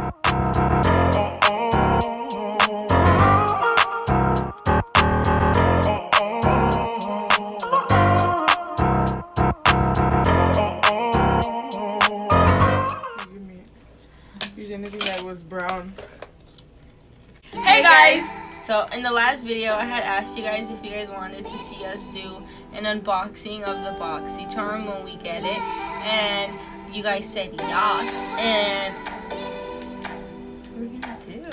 Use anything that was brown. Hey guys! So in the last video I had asked you guys if you guys wanted to see us do an unboxing of the Boxycharm when we get it, and you guys said yes, and that's what we're gonna do.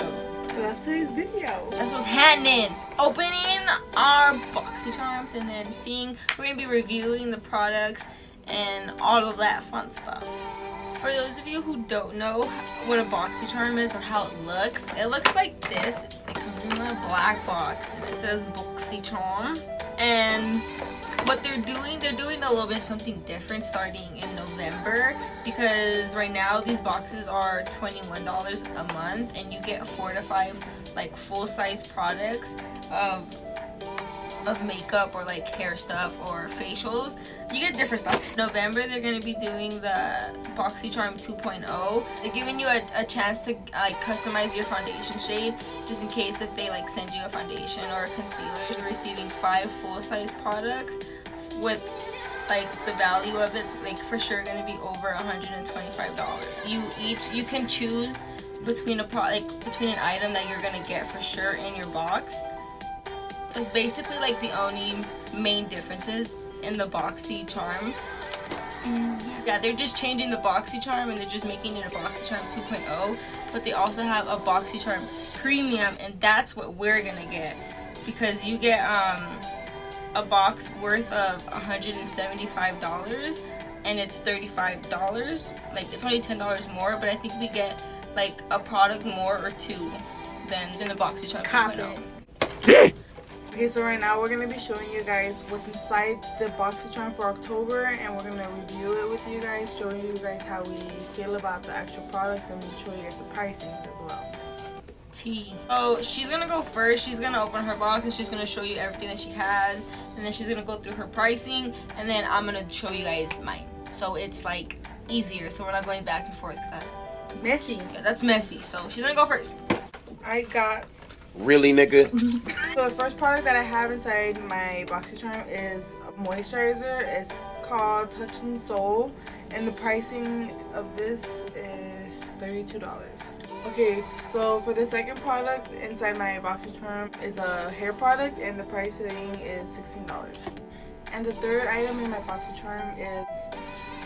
So that's today's video. That's what's happening. Opening our Boxycharms and then we're gonna be reviewing the products and all of that fun stuff. For those of you who don't know what a Boxycharm is or how it looks like this. It comes in a black box and it says Boxycharm. And what they're doing a little bit something different starting in November, because right now these boxes are $21 a month and you get 4 to 5 like full-size products of makeup or like hair stuff or facials. You get different stuff. In November they're going to be doing the Boxycharm 2.0. They're giving you a chance to like customize your foundation shade, just in case if they like send you a foundation or a concealer. You're receiving 5 full-size products with like the value of it's like for sure going to be over $125. You can choose between an item that you're going to get for sure in your box. It's basically like the only main differences in the Boxycharm. Yeah, they're just changing the Boxycharm and they're just making it a Boxycharm 2.0. But they also have a Boxycharm Premium, and that's what we're gonna get, because you get a box worth of $175 and it's $35. Like it's only $10 more, but I think we get like a product more or two than the Boxycharm 2.0. Okay, so right now we're going to be showing you guys what's inside the Boxycharm for October, and we're going to review it with you guys, showing you guys how we feel about the actual products, and we'll show you guys the pricings as well. Oh, she's going to go first. She's going to open her box and she's going to show you everything that she has, and then she's going to go through her pricing, and then I'm going to show you guys mine. So it's like easier, so we're not going back and forth because that's messy. Yeah, that's messy. So she's going to go first. I got... Really, nigga? So the first product that I have inside my Boxycharm is a moisturizer. It's called Touch and Soul, and the pricing of this is $32. Okay, so for the second product inside my Boxycharm is a hair product, and the pricing is $16. And the third item in my Boxycharm is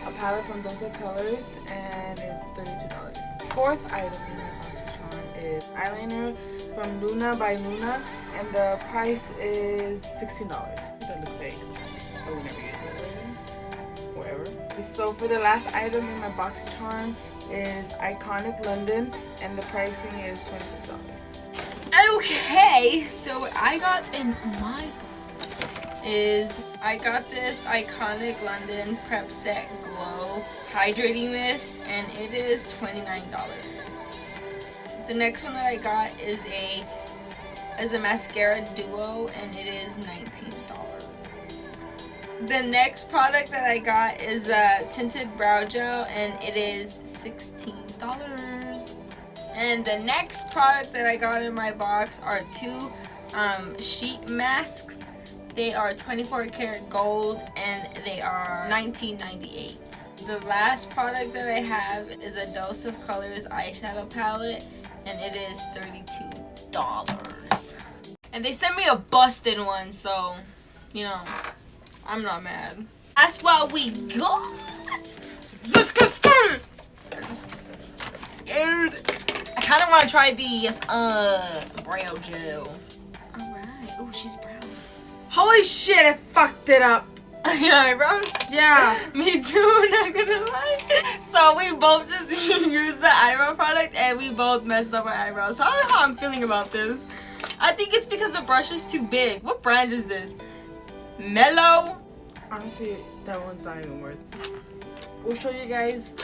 a palette from Those Are Colors, and it's $32. Fourth item in my Boxycharm is eyeliner from Luna by Luna, and the price is $16. That looks like I would never use that later. Whatever. So for the last item in my Boxycharm is Iconic London, and the pricing is $26. Okay, so what I got in my box is I got this Iconic London Prep Set Glow Hydrating Mist, and it is $29. The next one that I got is a mascara duo, and it is $19. The next product that I got is a tinted brow gel, and it is $16. And the next product that I got in my box are 2 sheet masks. They are 24 karat gold, and they are $19.98. The last product that I have is a Dose of Colors eyeshadow palette, and it is $32. And they sent me a busted one, so, you know, I'm not mad. That's what we got. Let's get started. I'm scared. I kind of want to try the brow gel. Alright. Oh, she's brown. Holy shit, I fucked it up. Your eyebrows? Yeah. Me too, not gonna lie. So we both just used the eyebrow product and we both messed up our eyebrows. So I don't know how I'm feeling about this. I think it's because the brush is too big. What brand is this? Mellow? Honestly, that one's not even worth it. We'll show you guys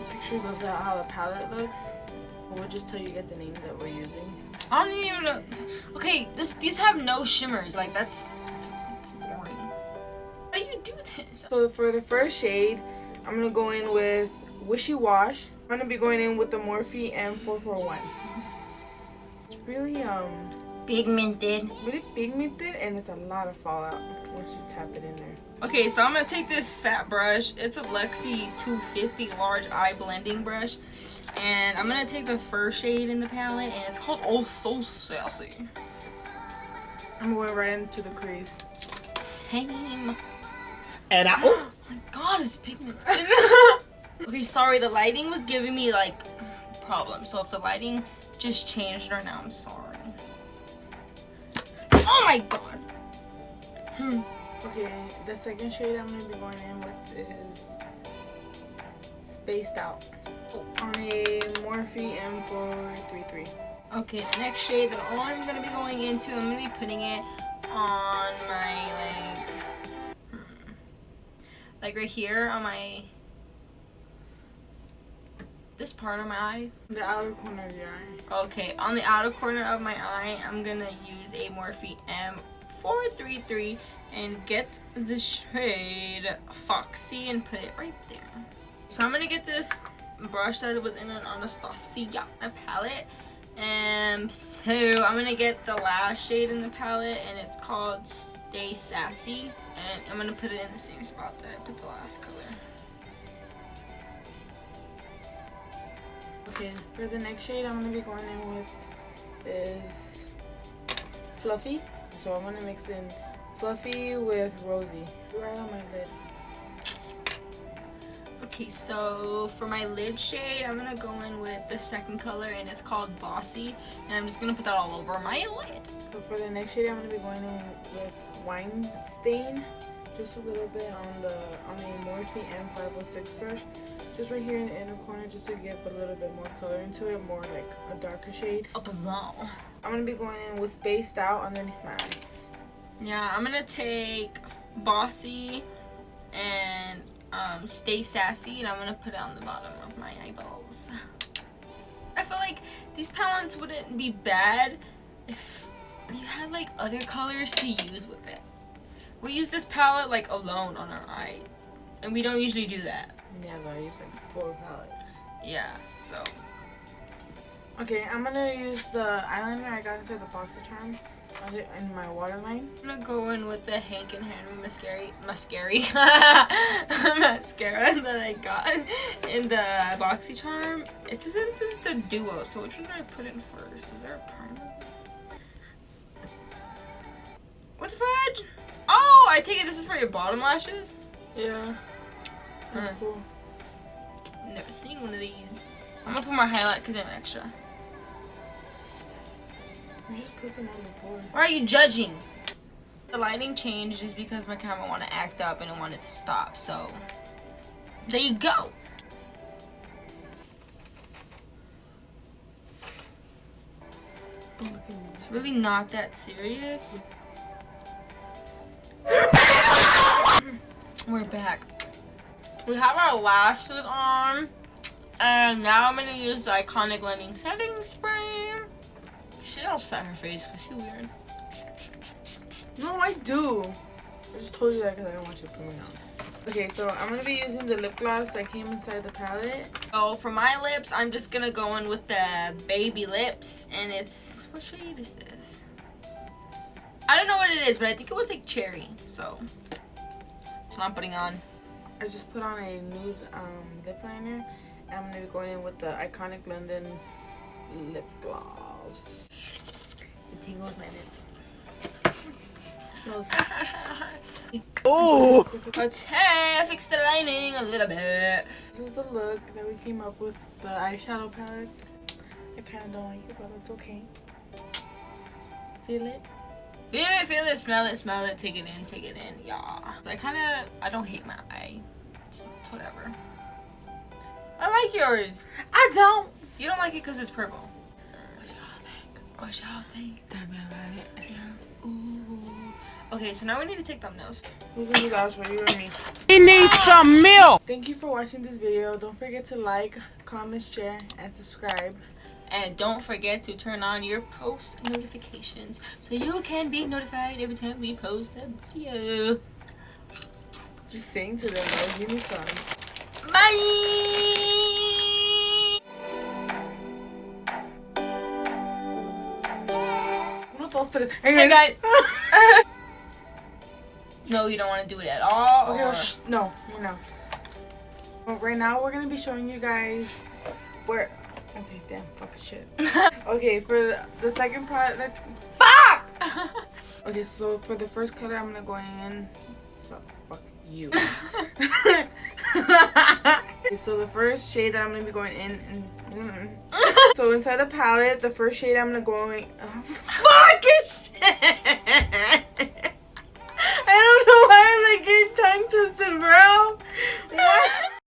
pictures of how the palette looks. We'll just tell you guys the names that we're using. I don't even know. Okay, these have no shimmers. Like, that's boring. How do you do this? So for the first shade, I'm going to go in with Wishy Wash. I'm gonna be going in with the Morphe M441. It's really Pigmented. really pigmented, and it's a lot of fallout once you tap it in there. Okay, so I'm gonna take this fat brush. It's a Lexi 250 large eye blending brush. And I'm gonna take the first shade in the palette, and it's called Oh So Sassy. I'm going right into the crease. Same. And Oh my god, it's pigmented. Okay, sorry, the lighting was giving me like problems. So if the lighting just changed right now, I'm sorry. Oh my god. Okay, the second shade I'm gonna be going in with is Spaced Out on a Morphe M433. Okay, the next shade that I'm gonna be going into, I'm gonna be putting it on my like right here on my this part of my eye. The outer corner of your eye. Okay, on the outer corner of my eye, I'm gonna use a Morphe M433 and get the shade Foxy and put it right there. So I'm gonna get this brush that was in an Anastasia palette, and so I'm gonna get the last shade in the palette, and it's called Stay Sassy, and I'm gonna put it in the same spot that I put the last color. Okay, for the next shade I'm gonna be going in with is Fluffy. So I'm gonna mix in Fluffy with Rosy right on my lid. Okay, so for my lid shade, I'm gonna go in with the second color, and it's called Bossy, and I'm just gonna put that all over my lid. So for the next shade I'm gonna be going in with Wine Stain, just a little bit on a Morphe M506 brush, just right here in the inner corner, just to give a little bit more color into it, more like a darker shade. Up a zone. I'm gonna be going in with Spaced Out underneath my eye. Yeah, I'm gonna take Bossy and Stay Sassy, and I'm gonna put it on the bottom of my eyeballs. I feel like these palettes wouldn't be bad if you had like other colors to use with it. We use this palette like alone on our eye, and we don't usually do that. Yeah, but I use like 4 palettes. Yeah, so. Okay, I'm gonna use the eyeliner I got inside the Boxycharm in my waterline. I'm gonna go in with the Hank and Henry mascara mascara that I got in the Boxycharm. It's a duo, so which one do I put in first? Is there a primer? What the fudge? Oh, I take it this is for your bottom lashes? Yeah, that's cool. Never seen one of these. I'm gonna put more highlight because I'm extra. You just put some on before. Why are you judging? The lighting changed is because my camera wanted to act up and it wanted to stop, so there you go. It's really not that serious. We're back. We have our lashes on, and now I'm gonna use the Iconic Blending Setting Spray. She don't set her face because she's weird. No, I do. I just told you that because I don't want you to put me on. Okay, so I'm gonna be using the lip gloss that came inside the palette. So for my lips, I'm just gonna go in with the Baby Lips, and it's, what shade is this? I don't know what it is, but I think it was like cherry. So that's what I'm putting on. I just put on a nude lip liner, and I'm gonna be going in with the Iconic London lip gloss. It tingles my lips. Smells. oh, Okay, I fixed the lining a little bit. This is the look that we came up with, the eyeshadow palettes. I kind of don't like it, but it's okay. Feel it? Feel it, smell it, take it in, yeah. So I don't hate my eye. It's whatever. I like yours. I don't. You don't like it because it's purple. What y'all think? Tell me about it. Ooh. Okay, so now we need to take thumbnails. Who's gonna do the outro, you or me? he needs some milk. Thank you for watching this video. Don't forget to like, comment, share, and subscribe. And don't forget to turn on your post notifications so you can be notified every time we post a video. Just sing to them, though. Give me some. Bye! Let's put it. Hey guys. No, you don't want to do it at all. Okay, or- well, no, no. Well, right now we're gonna be showing you guys where. Okay, damn, fucking shit. Okay, for the second product. Fuck. Okay, so for the first color, I'm gonna go in. So fuck you. Okay, so the first shade that I'm gonna be going in. So inside the palette, the first shade I'm gonna go in. Oh, fucking shit. I don't know why I'm like getting tongue twisted, bro.